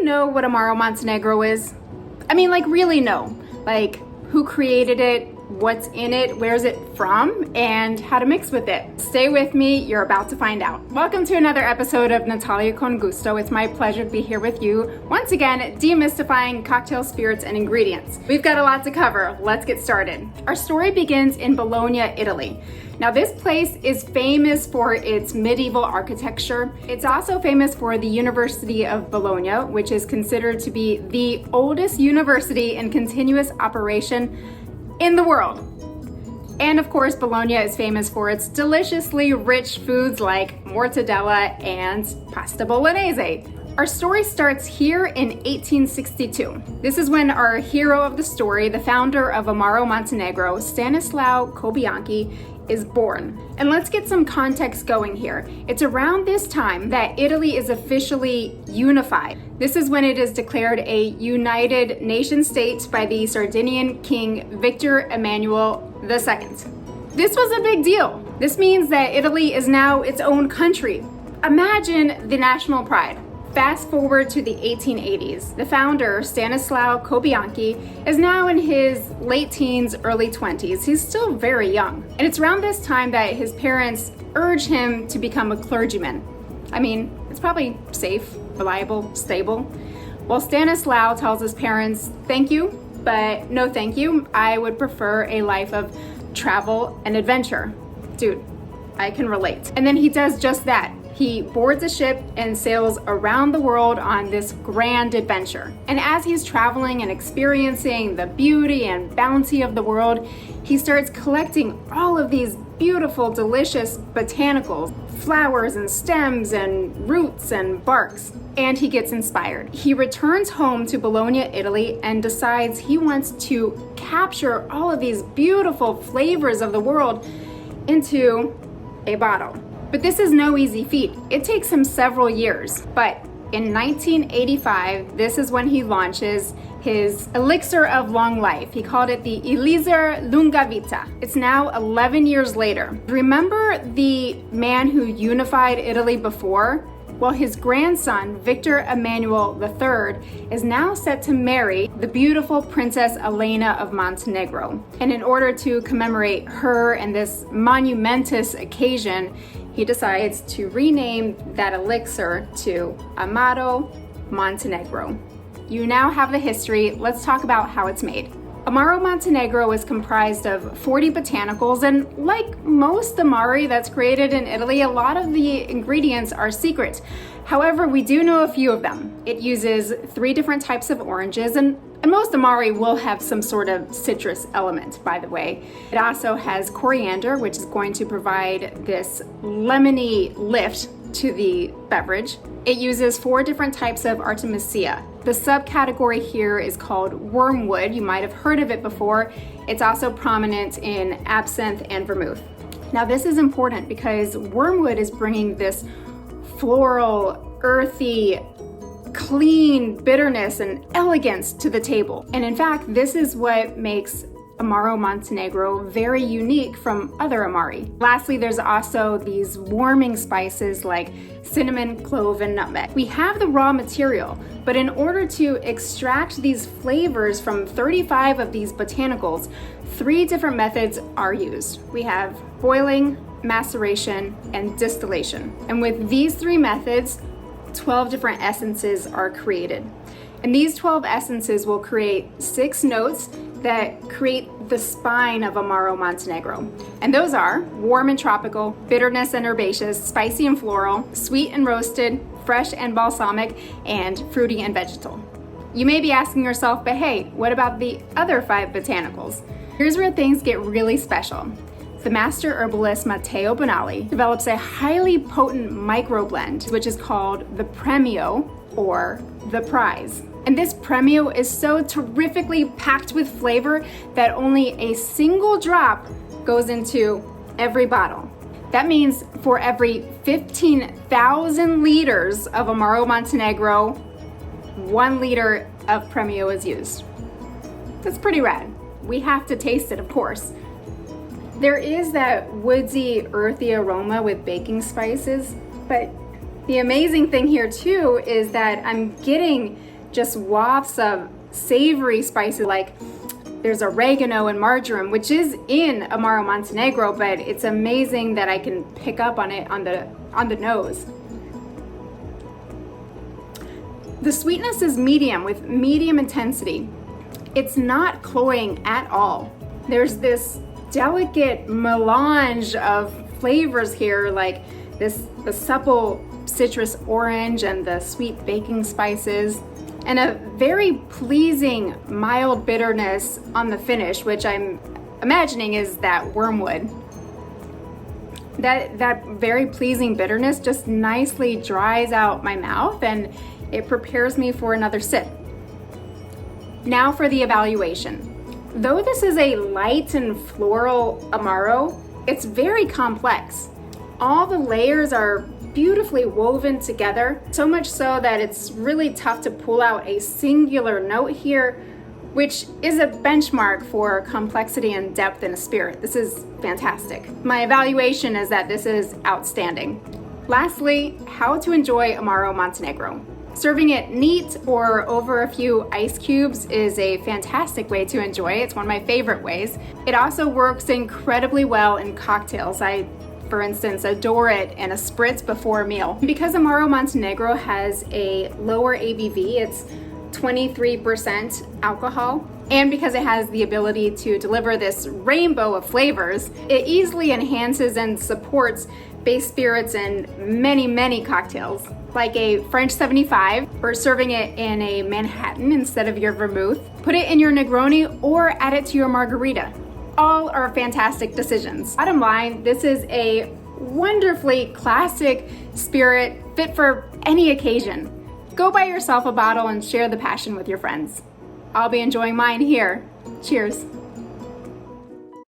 you know what Amaro Montenegro is? I mean, like, really know. Like, who created it, what's in it, where's it from, and how to mix with it. Stay with me, you're about to find out. Welcome to another episode of Natalia Con Gusto. It's my pleasure to be here with you, once again, demystifying cocktail spirits and ingredients. We've got a lot to cover, let's get started. Our story begins in Bologna, Italy. Now, this place is famous for its medieval architecture. It's also famous for the University of Bologna, which is considered to be the oldest university in continuous operation in the world. And of course, Bologna is famous for its deliciously rich foods like mortadella and pasta bolognese. Our story starts here in 1862. This is when our hero of the story, the founder of Amaro Montenegro, Stanislao Cobianchi, is born. And let's get some context going here. It's around this time that Italy is officially unified. This is when it is declared a united nation state by the Sardinian king Victor Emmanuel II. This was a big deal. This means that Italy is now its own country. Imagine the national pride. Fast forward to the 1880s. The founder, Stanislao Cobianchi, is now in his late teens, early 20s. He's still very young. And it's around this time that his parents urge him to become a clergyman. I mean, it's probably safe, reliable, stable. Well, Stanislao tells his parents, thank you, but no thank you. I would prefer a life of travel and adventure. Dude, I can relate. And then he does just that. He boards a ship and sails around the world on this grand adventure. And as he's traveling and experiencing the beauty and bounty of the world, he starts collecting all of these beautiful, delicious botanicals, flowers and stems and roots and barks. And he gets inspired. He returns home to Bologna, Italy, and decides he wants to capture all of these beautiful flavors of the world into a bottle. But this is no easy feat. It takes him several years. But in 1985, this is when he launches his elixir of long life. He called it the Elixir Lunga Vita. It's now 11 years later. Remember the man who unified Italy before? Well, his grandson, Victor Emmanuel III, is now set to marry the beautiful Princess Elena of Montenegro. And in order to commemorate her and this monumentous occasion, he decides to rename that elixir to Amaro Montenegro. You now have the history. Let's talk about how it's made. Amaro Montenegro is comprised of 40 botanicals, and like most Amari that's created in Italy, a lot of the ingredients are secret. However, we do know a few of them. It uses 3 different types of oranges, and most Amari will have some sort of citrus element, by the way. It also has coriander, which is going to provide this lemony lift to the beverage. It uses 4 different types of artemisia. The subcategory here is called wormwood. You might have heard of it before. It's also prominent in absinthe and vermouth. Now, this is important because wormwood is bringing this floral, earthy, clean bitterness and elegance to the table. And in fact, this is what makes Amaro Montenegro very unique from other Amari. Lastly, there's also these warming spices like cinnamon, clove, and nutmeg. We have the raw material, but in order to extract these flavors from 35 of these botanicals, 3 different methods are used. We have boiling, maceration, and distillation. And with these 3 methods, 12 different essences are created. And these 12 essences will create 6 notes that create the spine of Amaro Montenegro. And those are warm and tropical, bitterness and herbaceous, spicy and floral, sweet and roasted, fresh and balsamic, and fruity and vegetal. You may be asking yourself, but hey, what about the other 5 botanicals? Here's where things get really special. The master herbalist Matteo Bonalli develops a highly potent microblend, which is called the Premio, or the prize. And this Premio is so terrifically packed with flavor that only a single drop goes into every bottle. That means for every 15,000 liters of Amaro Montenegro, 1 liter of Premio is used. That's pretty rad. We have to taste it, of course. There is that woodsy, earthy aroma with baking spices, but the amazing thing here too is that I'm getting just wafts of savory spices, like there's oregano and marjoram, which is in Amaro Montenegro, but it's amazing that I can pick up on it on the nose. The sweetness is medium, with medium intensity. It's not cloying at all. There's this delicate melange of flavors here, like the supple citrus orange and the sweet baking spices, and a very pleasing mild bitterness on the finish, which I'm imagining is that wormwood. That very pleasing bitterness just nicely dries out my mouth and it prepares me for another sip. Now for the evaluation. Though this is a light and floral Amaro, it's very complex. All the layers are beautifully woven together, so much so that it's really tough to pull out a singular note here, which is a benchmark for complexity and depth in a spirit. This is fantastic. My evaluation is that this is outstanding. Lastly, how to enjoy Amaro Montenegro. Serving it neat or over a few ice cubes is a fantastic way to enjoy it. It's one of my favorite ways. It also works incredibly well in cocktails. I, for instance, adore it in a spritz before a meal. Because Amaro Montenegro has a lower ABV, it's 23% alcohol, and because it has the ability to deliver this rainbow of flavors, it easily enhances and supports base spirits in many, many cocktails, like a French 75, or serving it in a Manhattan instead of your vermouth. Put it in your Negroni or add it to your margarita. All are fantastic decisions. Bottom line, this is a wonderfully classic spirit fit for any occasion. Go buy yourself a bottle and share the passion with your friends. I'll be enjoying mine here. Cheers.